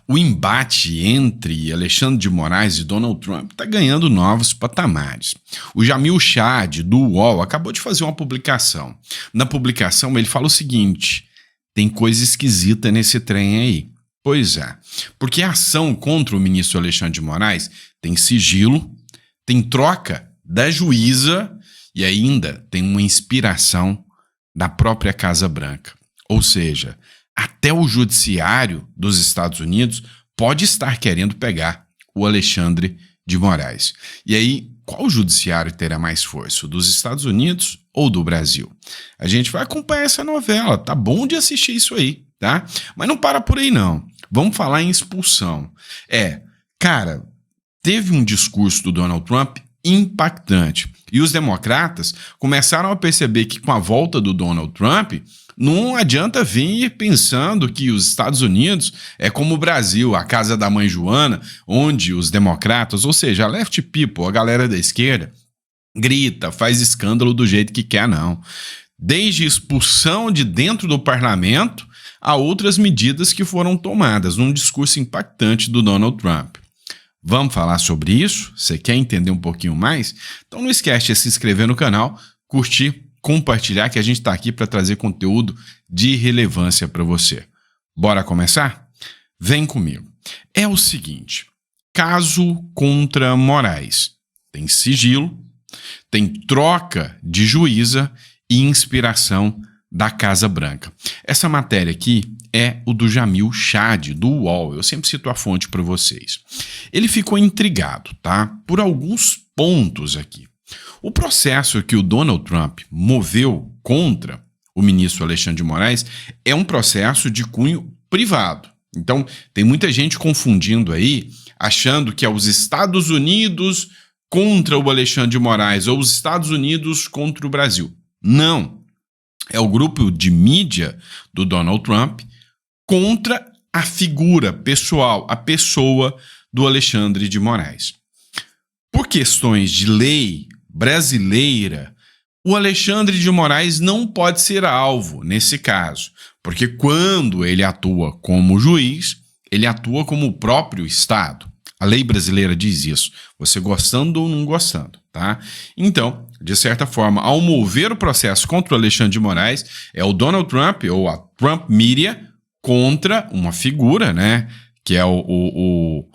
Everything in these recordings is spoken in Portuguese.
O embate entre Alexandre de Moraes e Donald Trump está ganhando novos patamares. O Jamil Chad, do UOL, acabou de fazer uma publicação. Na publicação, ele fala o seguinte: tem coisa esquisita nesse trem aí. Pois é, porque a ação contra o ministro Alexandre de Moraes tem sigilo, tem troca da juíza e ainda tem uma inspiração da própria Casa Branca. Ou seja, até o judiciário dos Estados Unidos pode estar querendo pegar o Alexandre de Moraes. E aí, qual judiciário terá mais força, o dos Estados Unidos ou do Brasil? A gente vai acompanhar essa novela, tá bom de assistir isso aí, tá? Mas não para por aí não, vamos falar em expulsão. Cara, teve um discurso do Donald Trump impactante e os democratas começaram a perceber que com a volta do Donald Trump, não adianta vir pensando que os Estados Unidos é como o Brasil, a casa da mãe Joana, onde os democratas, ou seja, a left people, a galera da esquerda, grita, faz escândalo do jeito que quer, não. Desde expulsão de dentro do parlamento a outras medidas que foram tomadas num discurso impactante do Donald Trump. Vamos falar sobre isso? Você quer entender um pouquinho mais? Então não esquece de se inscrever no canal, curtir, compartilhar, que a gente está aqui para trazer conteúdo de relevância para você. Bora começar? Vem comigo. É o seguinte, caso contra Moraes. Tem sigilo, tem troca de juíza e inspiração da Casa Branca. Essa matéria aqui é o do Jamil Chad, do UOL. Eu sempre cito a fonte para vocês. Ele ficou intrigado, tá? Por alguns pontos aqui. O processo que o Donald Trump moveu contra o ministro Alexandre de Moraes é um processo de cunho privado. Então, tem muita gente confundindo aí, achando que é os Estados Unidos contra o Alexandre de Moraes ou os Estados Unidos contra o Brasil. Não. É o grupo de mídia do Donald Trump contra a figura pessoal, a pessoa do Alexandre de Moraes. Por questões de lei brasileira, o Alexandre de Moraes não pode ser alvo nesse caso, porque quando ele atua como juiz, ele atua como o próprio Estado. A lei brasileira diz isso, você gostando ou não gostando, tá? Então, de certa forma, ao mover o processo contra o Alexandre de Moraes, é o Donald Trump ou a Trump Media contra uma figura, né, que é o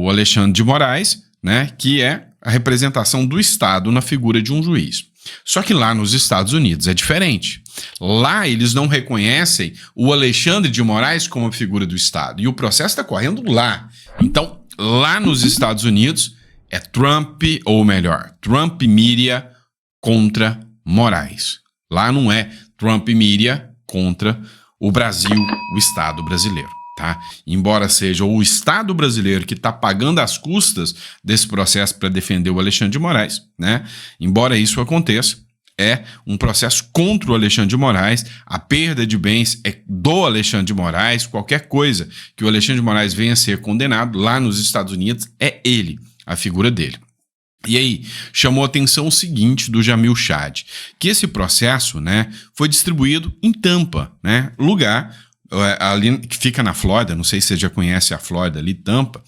Alexandre de Moraes, né, que é a representação do Estado na figura de um juiz. Só que lá nos Estados Unidos é diferente. Lá eles não reconhecem o Alexandre de Moraes como a figura do Estado. E o processo está correndo lá. Então, lá nos Estados Unidos é Trump, ou melhor, Trump Media contra Moraes. Lá não é Trump Media contra o Brasil, o Estado brasileiro. Tá? Embora seja o Estado brasileiro que está pagando as custas desse processo para defender o Alexandre de Moraes, né? Embora isso aconteça, é um processo contra o Alexandre de Moraes, a perda de bens é do Alexandre de Moraes, qualquer coisa que o Alexandre de Moraes venha a ser condenado lá nos Estados Unidos, é ele, a figura dele. E aí, chamou a atenção o seguinte do Jamil Chad, que esse processo, né, foi distribuído em Tampa, né, lugar ali que fica na Flórida, não sei se você já conhece a Flórida ali, Tampa,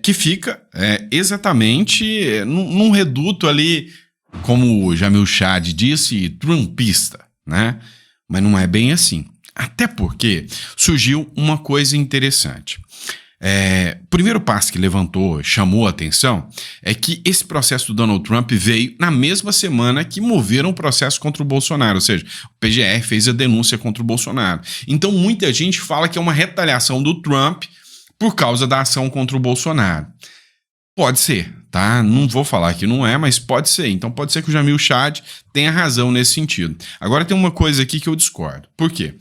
que fica exatamente num reduto ali, como o Jamil Chad disse, trumpista, né? Mas não é bem assim. Até porque surgiu uma coisa interessante. O primeiro passo que levantou, chamou a atenção, é que esse processo do Donald Trump veio na mesma semana que moveram o processo contra o Bolsonaro, ou seja, o PGR fez a denúncia contra o Bolsonaro. Então muita gente fala que é uma retaliação do Trump por causa da ação contra o Bolsonaro. Pode ser, tá? Não vou falar que não é, mas pode ser. Então pode ser que o Jamil Chad tenha razão nesse sentido. Agora tem uma coisa aqui que eu discordo. Por quê?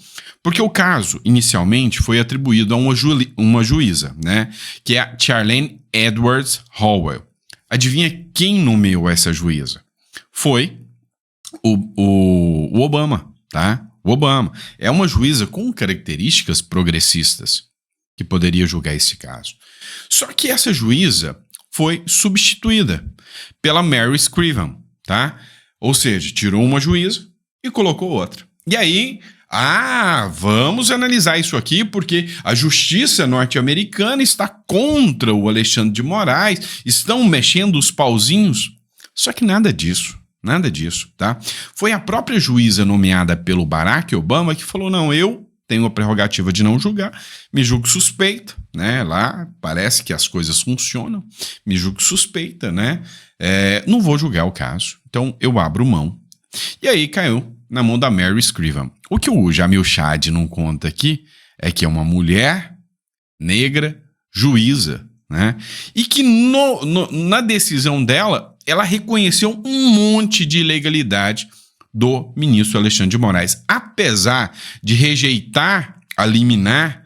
Porque o caso, inicialmente, foi atribuído a uma juíza, né? Que é a Charlene Edwards Howell. Adivinha quem nomeou essa juíza? Foi o Obama, tá? O Obama. É uma juíza com características progressistas que poderia julgar esse caso. Só que essa juíza foi substituída pela Mary Scriven, tá? Ou seja, tirou uma juíza e colocou outra. E aí, Vamos analisar isso aqui porque a justiça norte-americana está contra o Alexandre de Moraes, estão mexendo os pauzinhos. Só que nada disso, tá? Foi a própria juíza nomeada pelo Barack Obama que falou, não, eu tenho a prerrogativa de não julgar, me julgo suspeita, né? Lá parece que as coisas funcionam, me julgo suspeita, né? Não vou julgar o caso, então eu abro mão. E aí caiu na mão da Mary Scriven. O que o Jamil Chad não conta aqui é que é uma mulher negra juíza, né? E que na decisão dela, ela reconheceu um monte de ilegalidade do ministro Alexandre de Moraes, apesar de rejeitar a liminar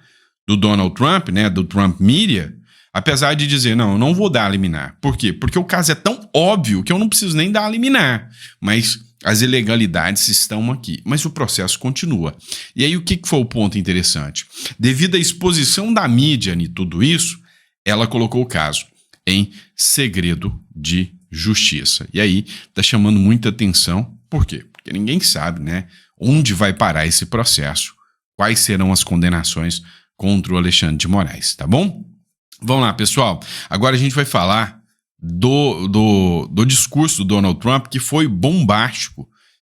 do Donald Trump, né, do Trump Media, apesar de dizer, não, eu não vou dar a liminar. Por quê? Porque o caso é tão óbvio que eu não preciso nem dar a liminar, mas as ilegalidades estão aqui. Mas o processo continua. E aí o que foi o ponto interessante? Devido à exposição da mídia em tudo isso, ela colocou o caso em segredo de justiça. E aí está chamando muita atenção. Por quê? Porque ninguém sabe, né, onde vai parar esse processo, quais serão as condenações contra o Alexandre de Moraes, tá bom? Vamos lá, pessoal. Agora a gente vai falar do discurso do Donald Trump, que foi bombástico.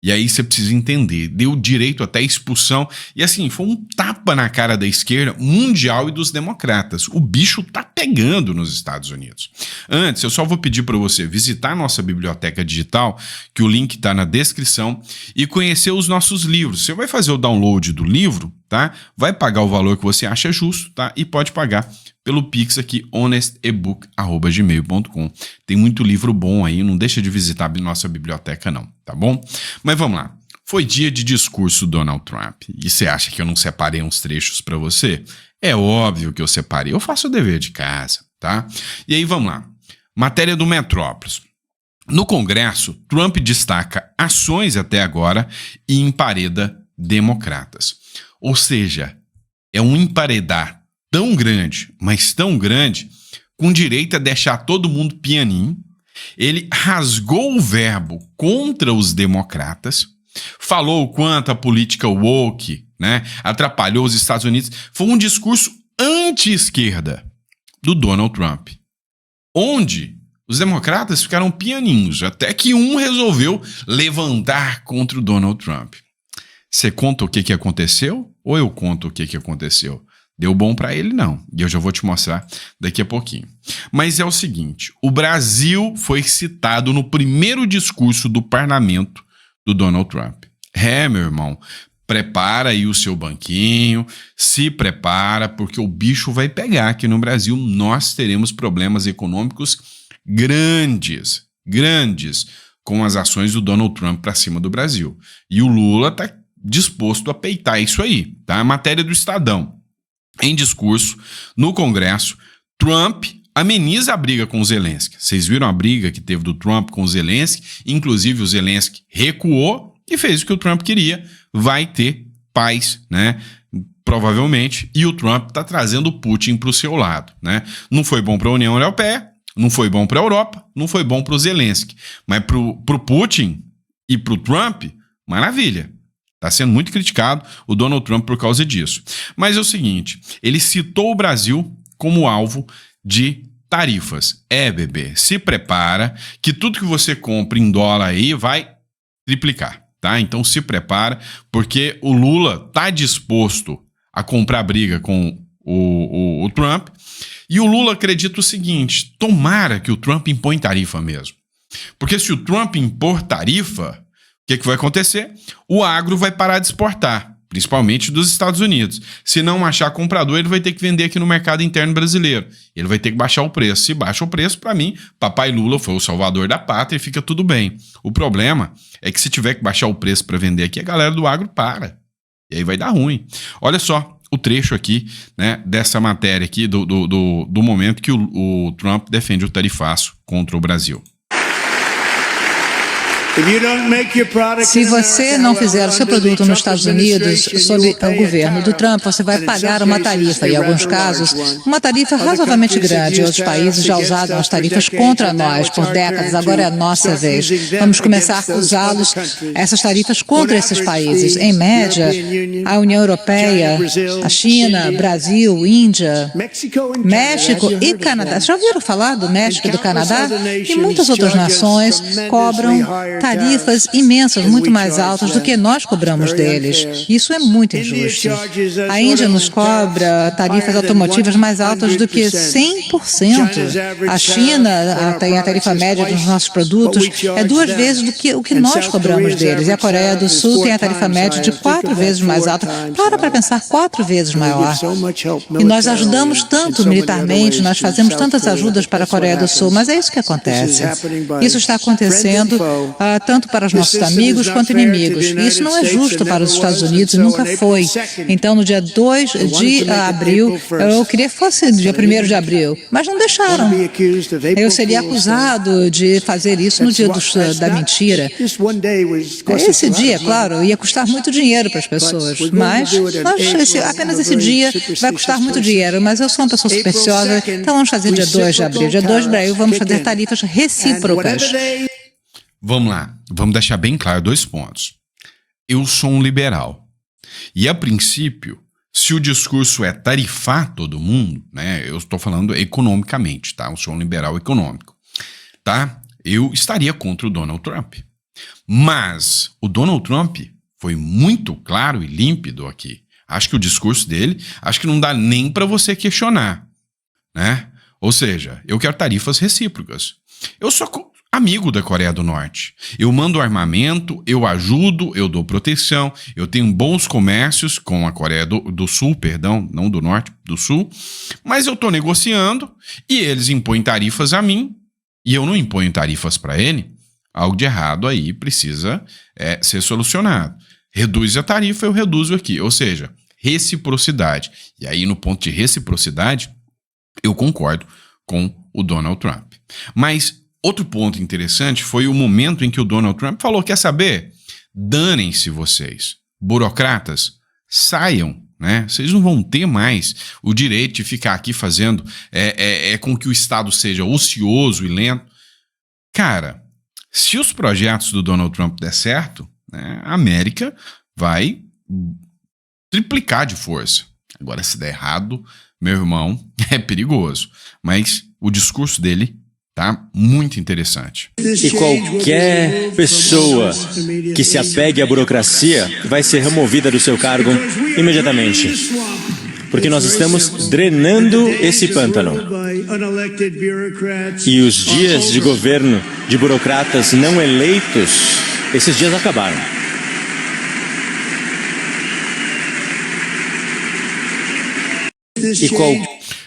E aí você precisa entender, deu direito até à expulsão. E assim, foi um tapa na cara da esquerda mundial e dos democratas. O bicho tá pegando nos Estados Unidos. Antes, eu só vou pedir para você visitar a nossa biblioteca digital, que o link tá na descrição, e conhecer os nossos livros. Você vai fazer o download do livro, tá? Vai pagar o valor que você acha justo, tá? E pode pagar pelo Pix aqui, honestebook@gmail.com. Tem muito livro bom aí, não deixa de visitar a nossa biblioteca não, tá bom? Mas vamos lá. Foi dia de discurso do Donald Trump. E você acha que eu não separei uns trechos para você? É óbvio que eu separei. Eu faço o dever de casa, tá? E aí vamos lá. Matéria do Metrópolis. No Congresso, Trump destaca ações até agora e empareda democratas. Ou seja, é um emparedar tão grande, mas tão grande, com direito a deixar todo mundo pianinho. Ele rasgou o verbo contra os democratas, falou o quanto a política woke, né, atrapalhou os Estados Unidos. Foi um discurso anti-esquerda do Donald Trump, onde os democratas ficaram pianinhos, até que um resolveu levantar contra o Donald Trump. Você conta o que aconteceu ou eu conto o que aconteceu? Deu bom para ele, não. E eu já vou te mostrar daqui a pouquinho. Mas é o seguinte, o Brasil foi citado no primeiro discurso do parlamento do Donald Trump. Meu irmão, prepara aí o seu banquinho, se prepara, porque o bicho vai pegar aqui no Brasil. Nós teremos problemas econômicos grandes com as ações do Donald Trump para cima do Brasil. E o Lula está disposto a peitar isso aí, tá? A matéria do Estadão. Em discurso, no Congresso, Trump ameniza a briga com o Zelensky. Vocês viram a briga que teve do Trump com o Zelensky? Inclusive, o Zelensky recuou e fez o que o Trump queria. Vai ter paz, né? Provavelmente. E o Trump está trazendo o Putin para o seu lado, né? Não foi bom para a União Europeia, não foi bom para a Europa, não foi bom para o Zelensky. Mas para o Putin e para o Trump, maravilha. Está sendo muito criticado o Donald Trump por causa disso. Mas é o seguinte, ele citou o Brasil como alvo de tarifas. Bebê, se prepara que tudo que você compra em dólar aí vai triplicar, tá? Então se prepara, porque o Lula está disposto a comprar briga com o Trump, e o Lula acredita o seguinte, tomara que o Trump impõe tarifa mesmo. Porque se o Trump impor tarifa, o que vai acontecer? O agro vai parar de exportar, principalmente dos Estados Unidos. Se não achar comprador, ele vai ter que vender aqui no mercado interno brasileiro. Ele vai ter que baixar o preço. Se baixa o preço, para mim, papai Lula foi o salvador da pátria e fica tudo bem. O problema é que se tiver que baixar o preço para vender aqui, a galera do agro para. E aí vai dar ruim. Olha só o trecho aqui, né, dessa matéria aqui do momento que o Trump defende o tarifaço contra o Brasil. Se você não fizer o seu produto nos Estados Unidos, sob o governo do Trump, você vai pagar uma tarifa, em alguns casos, uma tarifa razoavelmente grande. Outros países já usaram as tarifas contra nós por décadas, agora é a nossa vez. Vamos começar a usá-los, essas tarifas contra esses países. Em média, a União Europeia, a China, Brasil, Índia, México e Canadá. Já ouviram falar do México e do Canadá? E muitas outras nações cobram tarifas imensas, muito mais altas do que nós cobramos deles. Isso é muito injusto. A Índia nos cobra tarifas automotivas mais altas do que 100%. A China tem a tarifa média dos nossos produtos, é 2 vezes do que o que nós cobramos deles. E a Coreia do Sul tem a tarifa média de 4 vezes mais alta. Para pensar, 4 vezes maior. E nós ajudamos tanto militarmente, nós fazemos tantas ajudas para a Coreia do Sul, mas é isso que acontece. Isso está acontecendo tanto para os nossos amigos quanto inimigos. Isso não é justo para os Estados Unidos e nunca foi. Então, no dia 2 de abril, eu queria que fosse dia 1º de abril, mas não deixaram. Eu seria acusado de fazer isso no dia da mentira. Esse dia, claro, ia custar muito dinheiro para as pessoas, mas apenas esse dia vai custar muito dinheiro, mas eu sou uma pessoa supersticiosa, então vamos fazer dia 2 de abril. Dia 2 de abril, vamos fazer tarifas recíprocas. Vamos lá, vamos deixar bem claro 2 pontos. Eu sou um liberal. E, a princípio, se o discurso é tarifar todo mundo, né, eu estou falando economicamente, tá? Eu sou um liberal econômico, tá? Eu estaria contra o Donald Trump. Mas o Donald Trump foi muito claro e límpido aqui. Acho que o discurso dele, acho que não dá nem para você questionar, né? Ou seja, eu quero tarifas recíprocas. Eu sou amigo da Coreia do Norte. Eu mando armamento, eu ajudo, eu dou proteção, eu tenho bons comércios com a Coreia do Sul, perdão, não do Norte, do Sul, mas eu estou negociando e eles impõem tarifas a mim e eu não imponho tarifas para ele. Algo de errado aí precisa ser solucionado. Reduz a tarifa, eu reduzo aqui. Ou seja, reciprocidade. E aí, no ponto de reciprocidade, eu concordo com o Donald Trump. Mas outro ponto interessante foi o momento em que o Donald Trump falou, quer saber? Danem-se vocês. Burocratas, saiam, né? Vocês não vão ter mais o direito de ficar aqui fazendo com que o Estado seja ocioso e lento. Cara, se os projetos do Donald Trump der certo, né, a América vai triplicar de força. Agora, se der errado, meu irmão, é perigoso. Mas o discurso dele tá muito interessante. E qualquer pessoa que se apegue à burocracia vai ser removida do seu cargo imediatamente. Porque nós estamos drenando esse pântano. E os dias de governo de burocratas não eleitos, esses dias acabaram.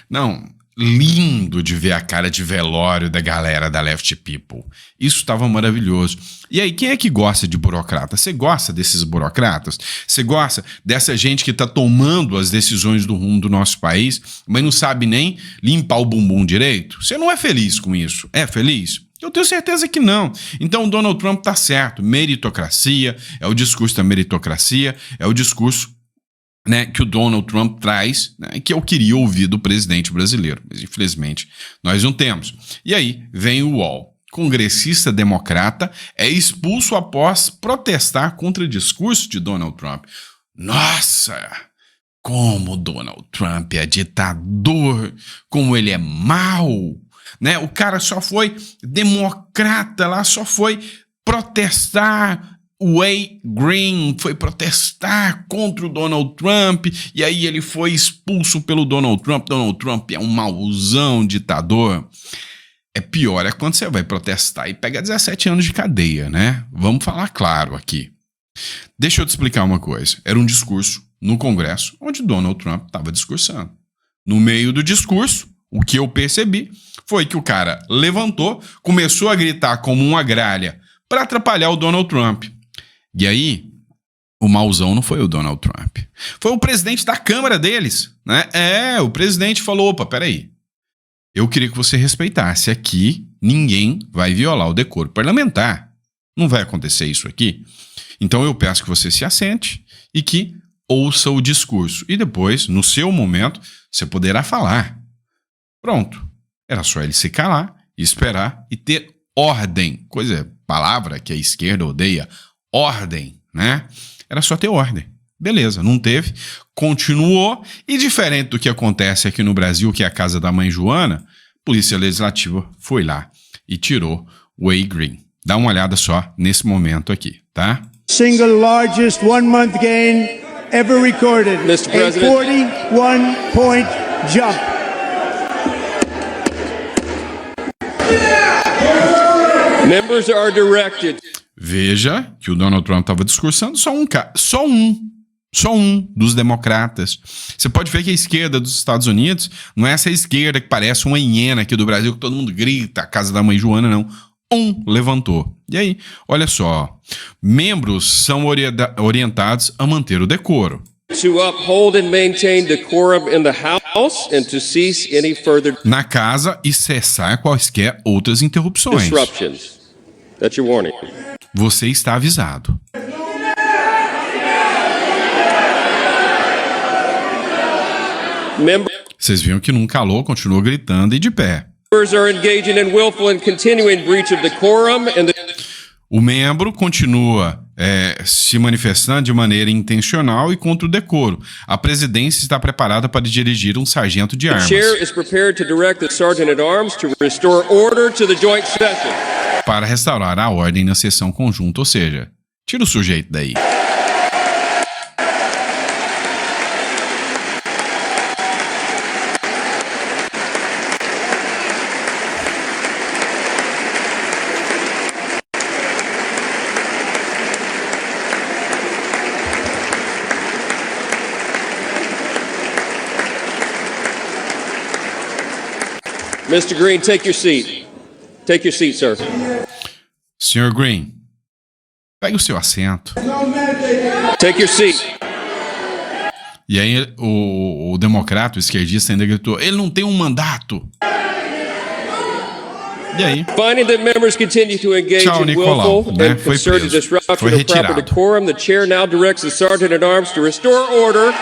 Não, lindo de ver a cara de velório da galera da Left People. Isso estava maravilhoso. E aí, quem é que gosta de burocrata? Você gosta desses burocratas? Você gosta dessa gente que está tomando as decisões do rumo do nosso país, mas não sabe nem limpar o bumbum direito? Você não é feliz com isso? É feliz? Eu tenho certeza que não. Então o Donald Trump está certo. Meritocracia, é o discurso da meritocracia, é o discurso, né, que o Donald Trump traz, né, que eu queria ouvir do presidente brasileiro, mas infelizmente nós não temos. E aí vem o UOL. Congressista democrata é expulso após protestar contra o discurso de Donald Trump. Nossa, como Donald Trump é ditador, como ele é mau, né? O cara só foi democrata lá, só foi protestar. O Way Green foi protestar contra o Donald Trump e aí ele foi expulso pelo Donald Trump. Donald Trump é um mauzão, ditador. É pior é quando você vai protestar e pega 17 anos de cadeia, né? Vamos falar claro aqui. Deixa eu te explicar uma coisa. Era um discurso no Congresso onde Donald Trump estava discursando. No meio do discurso, o que eu percebi foi que o cara levantou, começou a gritar como uma gralha para atrapalhar o Donald Trump. E aí, o mauzão não foi o Donald Trump. Foi o presidente da Câmara deles, né? O presidente falou, opa, peraí. Eu queria que você respeitasse aqui, ninguém vai violar o decoro parlamentar. Não vai acontecer isso aqui. Então eu peço que você se assente e que ouça o discurso. E depois, no seu momento, você poderá falar. Pronto. Era só ele se calar, esperar e ter ordem. Palavra que a esquerda odeia. Ordem, né? Era só ter ordem. Beleza, não teve. Continuou. E diferente do que acontece aqui no Brasil, que é a casa da mãe Joana, a Polícia Legislativa foi lá e tirou o A-Green. Dá uma olhada só nesse momento aqui, tá? Single largest one-month gain ever recorded. Mr. President. A 41-point jump. Members are directed. Veja que o Donald Trump estava discursando só um dos democratas. Você pode ver que a esquerda dos Estados Unidos não é essa esquerda que parece uma hiena aqui do Brasil, que todo mundo grita, a casa da mãe Joana, não. Um levantou. E aí, olha só, membros são orientados a manter o decoro. To uphold and maintain decorum in the House and to cease any further Na casa e cessar quaisquer outras interrupções. disruptions. That's your warning. Você está avisado. Vocês viram que não calou, continuou gritando e de pé. Members are engaging in willful and continuing breach of decorum and O membro continua se manifestando de maneira intencional e contra o decoro. A presidência está preparada para dirigir um sargento de the armas. chair is prepared to direct the sergeant at arms to restore order to the joint session. Para restaurar a ordem na sessão conjunta, ou seja, tira o sujeito daí. Mr. Green, take your seat. Take your seat, sir. Sr. Green, pegue o seu assento. Take your seat. E aí o democrata, o esquerdista ainda gritou, ele não tem um mandato. E aí? Finding that members continue to engage Tchau, in Nicolau, willful né? and Foi concerted preso. disruption Foi of proper retirado. decorum, the chair now directs the sergeant at arms to restore order.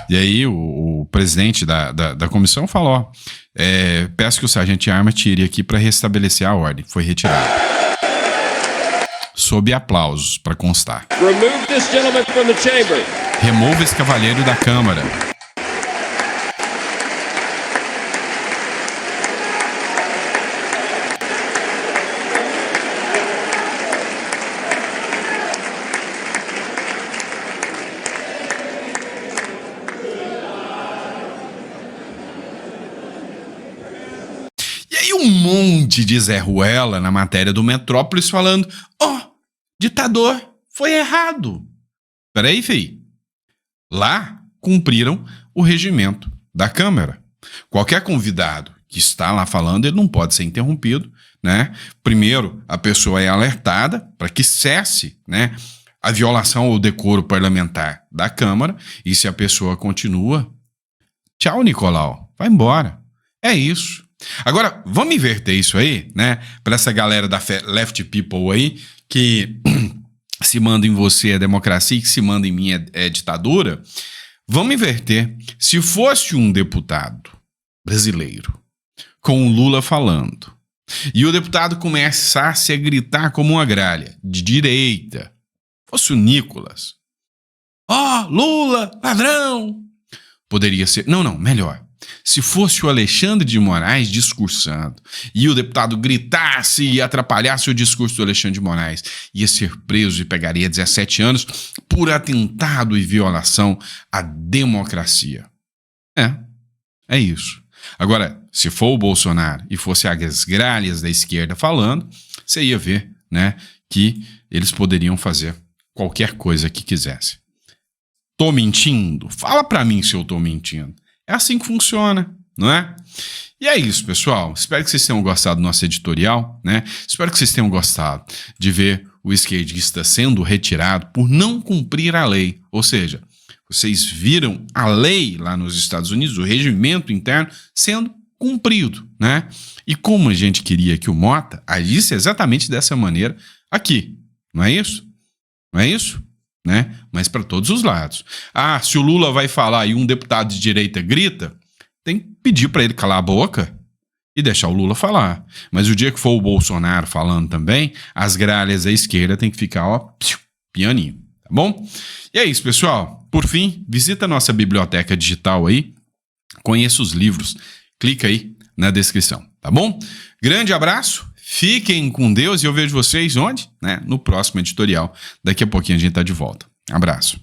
E aí o presidente da comissão falou, ó, peço que o sargento de arma tire aqui para restabelecer a ordem. Foi retirado. Sob aplausos, para constar. Remove this gentleman from the chamber. Remova esse cavalheiro da Câmara. Um monte de Zé Ruela na matéria do Metrópolis falando, ditador, foi errado. Peraí, filho. Lá cumpriram o regimento da Câmara. Qualquer convidado que está lá falando, ele não pode ser interrompido, né? Primeiro, a pessoa é alertada para que cesse, né, a violação ao decoro parlamentar da Câmara, e se a pessoa continua, tchau, Nicolau, vai embora. É isso. Agora, vamos inverter isso aí, né? Para essa galera da left people aí, que se manda em você é democracia e que se manda em mim é ditadura. Vamos inverter. Se fosse um deputado brasileiro com o Lula falando e o deputado começasse a gritar como uma gralha de direita, fosse o Nicolas. Lula, ladrão! Poderia ser... Não, melhor. Se fosse o Alexandre de Moraes discursando e o deputado gritasse e atrapalhasse o discurso do Alexandre de Moraes, ia ser preso e pegaria 17 anos por atentado e violação à democracia. É isso. Agora, se for o Bolsonaro e fosse as gralhas da esquerda falando, você ia ver, né, que eles poderiam fazer qualquer coisa que quisessem. Tô mentindo? Fala pra mim se eu tô mentindo. É assim que funciona, não é? E é isso, pessoal. Espero que vocês tenham gostado do nosso editorial, né? Espero que vocês tenham gostado de ver o esquerdista sendo retirado por não cumprir a lei. Ou seja, vocês viram a lei lá nos Estados Unidos, o regimento interno, sendo cumprido, né? E como a gente queria que o Mota agisse exatamente dessa maneira, aqui. Não é isso? Não é isso? Né? Mas para todos os lados. Ah, se o Lula vai falar e um deputado de direita grita, tem que pedir para ele calar a boca e deixar o Lula falar. Mas o dia que for o Bolsonaro falando também, as gralhas à esquerda tem que ficar, ó, pianinho, tá bom? E é isso, pessoal. Por fim, visita a nossa biblioteca digital aí, conheça os livros, clica aí na descrição, tá bom? Grande abraço, fiquem com Deus e eu vejo vocês onde? Né? No próximo editorial. Daqui a pouquinho a gente tá de volta. Abraço.